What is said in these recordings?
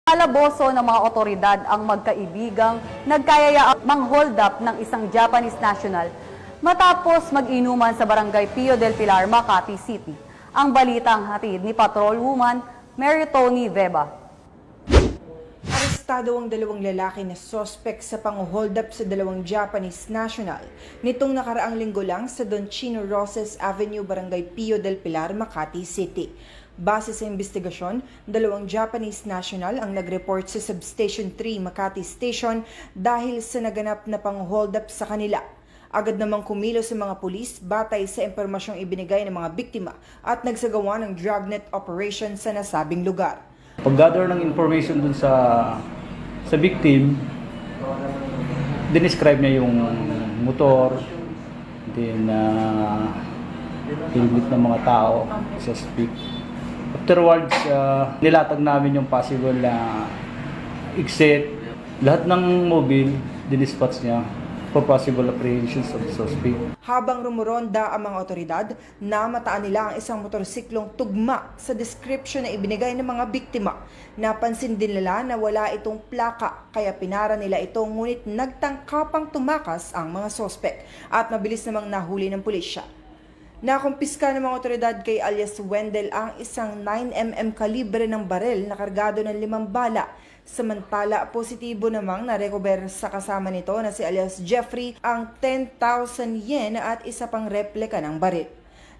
Palaboso ng mga otoridad ang magkaibigang nagkayaya mang-hold up ng isang Japanese national matapos mag-inuman sa barangay Pio del Pilar, Makati City. Ang balitang hatid ni Patrol Woman Mary Tony Veba. Arestado ang dalawang lalaki na sospek sa pang-hold up sa dalawang Japanese national nitong nakaraang linggo lang sa Don Chino Roses Avenue, Barangay Pio del Pilar, Makati City. Base sa investigasyon, dalawang Japanese national ang nag-report sa Substation 3 Makati Station dahil sa naganap na pang-hold up sa kanila. Agad namang kumilos sa mga pulis batay sa impormasyong ibinigay ng mga biktima at nagsagawa ng dragnet operation sa nasabing lugar. Pag-gather ng information dun sa victim, dinescribe niya yung motor, then helmet ng mga tao, suspect. Afterwards, nilatag namin yung possible na exit. Lahat ng mobile, dinispatch niya for possible apprehensions of the suspect. Habang rumuronda ang mga otoridad, namataan nila ang isang motorsiklong tugma sa description na ibinigay ng mga biktima. Napansin din nila na wala itong plaka, kaya pinara nila ito, ngunit nagtangkapang tumakas ang mga sospek at mabilis namang nahuli ng pulisya. Nakumpiska ng mga otoridad kay alias Wendell ang isang 9mm kalibre ng barel na kargado ng 5 bala. Samantala, positibo namang narecover sa kasama nito na si alias Jeffrey ang 10,000 yen at isa pang replika ng baril.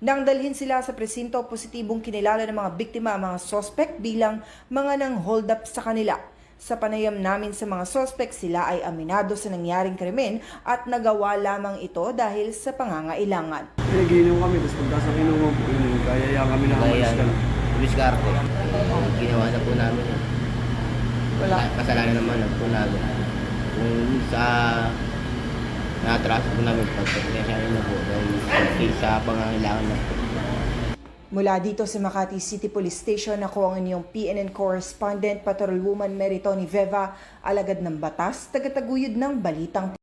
Nang dalhin sila sa presinto, positibong kinilala ng mga biktima ang mga sospek bilang mga nang hold up sa kanila. Sa panayam namin sa mga sospek, sila ay aminado sa nangyaring krimen at nagawa lamang ito dahil sa pangangailangan. Ginom kami, tapos pagkasa kinuha po, kaya kami na kamalis ka. Pulis Garco, ginawa na po namin. Wala. Kasalanan naman po namin. Kung sa na-atraso po namin, pagpapasya na po dahil sa pangangailangan na po. Mula dito sa Makati City Police Station, ako ang inyong PNN correspondent, Patrol Woman Mary Tony Veba, alagad ng batas, tagataguyod ng balitang